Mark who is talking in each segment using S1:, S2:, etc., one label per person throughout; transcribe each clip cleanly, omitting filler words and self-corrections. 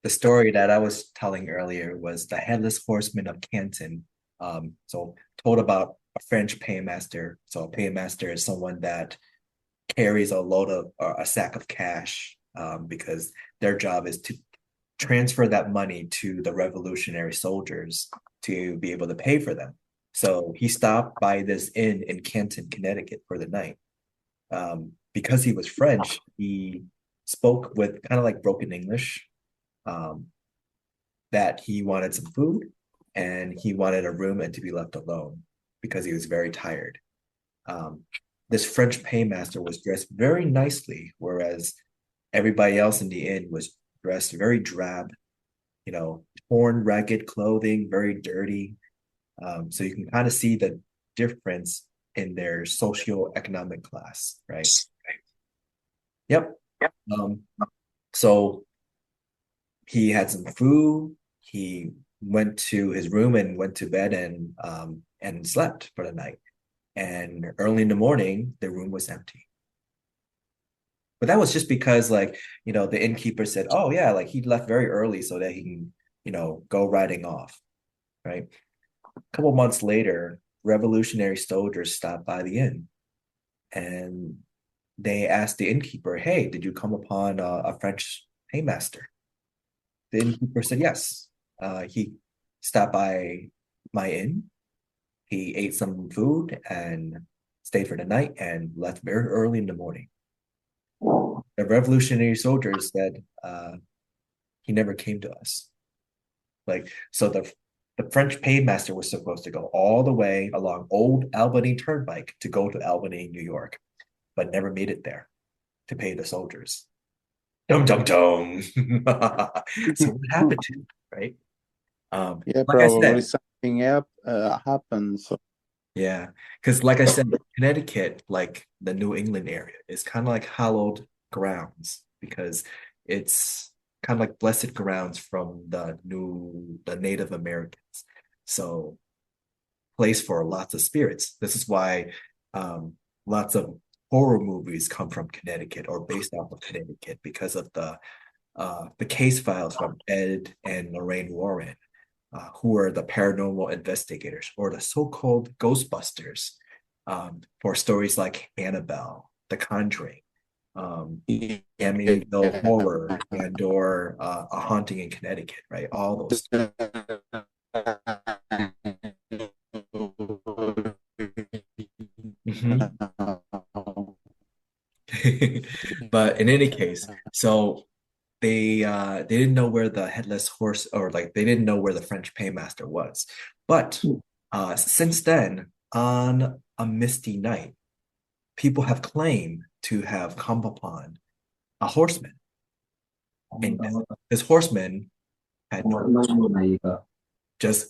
S1: the story that I was telling earlier was the Headless Horseman of Canton. So told about a French paymaster. So a paymaster is someone that carries a load of or a sack of cash because their job is to transfer that money to the revolutionary soldiers to be able to pay for them. So he stopped by this inn in Canton, Connecticut for the night. Because he was French, he spoke with kind of like broken English, um, that he wanted some food and he wanted a room and to be left alone because he was very tired. Um, this French paymaster was dressed very nicely, whereas everybody else in the inn was dressed very drab, torn, ragged clothing, very dirty. So you can kind of see the difference in their socioeconomic class, right? Yep. Um, so he had some food. He went to his room and went to bed and slept for the night. And early in the morning, the room was empty. But that was just because, the innkeeper said, "Oh yeah, like he left very early so that he can, go riding off." Right. A couple months later, revolutionary soldiers stopped by the inn and they asked the innkeeper, "Hey, did you come upon a French paymaster?" The innkeeper said, "Yes." He stopped by my inn. He ate some food and stayed for the night and left very early in the morning. The revolutionary soldiers said he never came to us. So the French paymaster was supposed to go all the way along Old Albany Turnpike to go to Albany, New York, but never made it there to pay the soldiers. Dum dum dum. So what happened to him, right?
S2: Yeah,
S1: Like I
S2: probably
S1: said,
S2: something happens.
S1: yeah, because like I said, Connecticut, like the New England area, is kind of like hallowed grounds because it's kind of like blessed grounds from the Native Americans. So place for lots of spirits. This is why lots of horror movies come from Connecticut or based off of Connecticut because of the case files from Ed and Lorraine Warren, who are the paranormal investigators or the so-called Ghostbusters, for stories like Annabelle, The Conjuring,
S2: Yeah.
S1: Amityville Horror, and or A Haunting in Connecticut, right? All those. Mhm. But in any case, so they didn't know where the headless horse or like they didn't know where the French paymaster was. But since then, on a misty night, people have claimed to have come upon a horseman, and this horseman had no just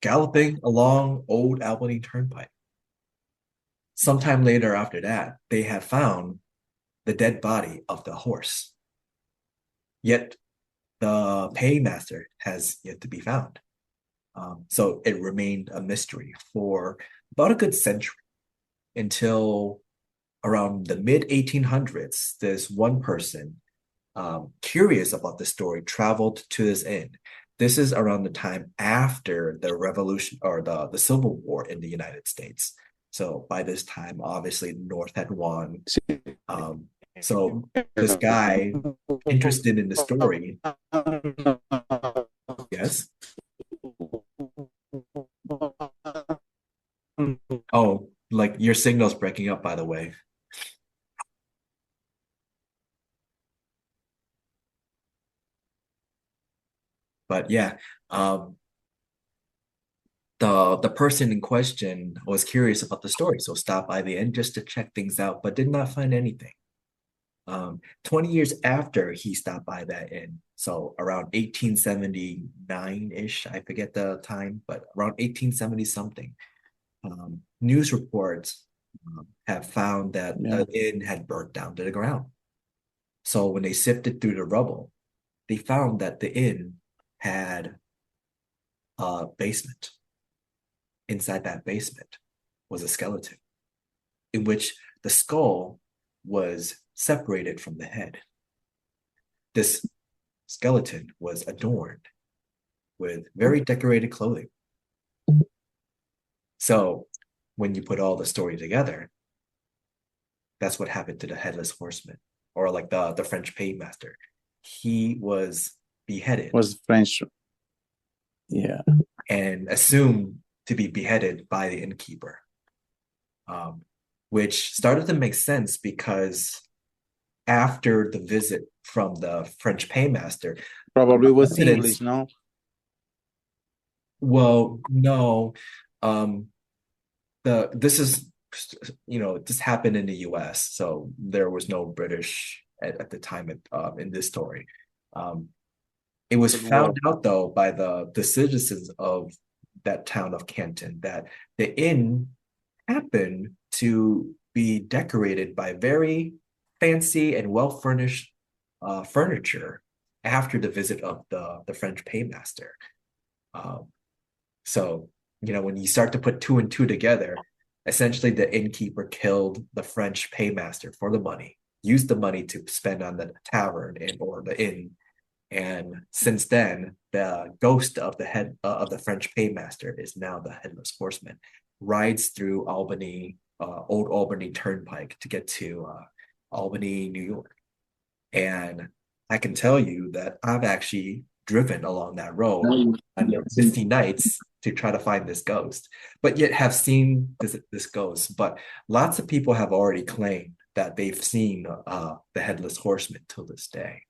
S1: galloping along Old Albany Turnpike. Sometime later after that, they have found the dead body of the horse. Yet the paymaster has yet to be found. So it remained a mystery for about a good century until around the mid 1800s. This one person, curious about the story, traveled to this inn. This is around the time after the revolution or the Civil War in the United States. So by this time, obviously, the North had won. Um, so this guy, interested in the story, yes. Oh, like your signal's breaking up, by the way. But yeah, um, the person in question was curious about the story, so stopped by the end just to check things out, but did not find anything. 20 years after he stopped by that inn, so around 1879-ish, I forget the time, but around 1870 something, news reports have found that
S2: Yeah.
S1: the inn had burnt down to the ground. So when they sifted through the rubble, they found that the inn had a basement. Inside that basement was a skeleton in which the skull was separated from the head. This skeleton was adorned with very decorated clothing. So when you put all the story together, that's what happened to the headless horseman, or like the French paymaster. He was beheaded
S2: Was French. Yeah.
S1: and assumed to be beheaded by the innkeeper, which started to make sense because after the visit from the French paymaster,
S2: Probably was
S1: residents,
S2: English, no?
S1: well, no, this is this happened in the US, so there was no British at the time in this story. It was
S2: Good war.
S1: found out though by the citizens of that town of Canton that the inn happened to be decorated by very fancy and well furnished furniture after the visit of the French paymaster. Um, so when you start to put two and two together, essentially the innkeeper killed the French paymaster for the money, used the money to spend on the tavern or the inn, and since then, the ghost of the head of the French paymaster is now the headless horseman, rides through Old Albany Turnpike to get to Albany, New York. And I can tell you that I've actually driven along that road on 50 nights to try to find this ghost, but yet have seen this ghost. But lots of people have already claimed that they've seen the headless horseman till this day.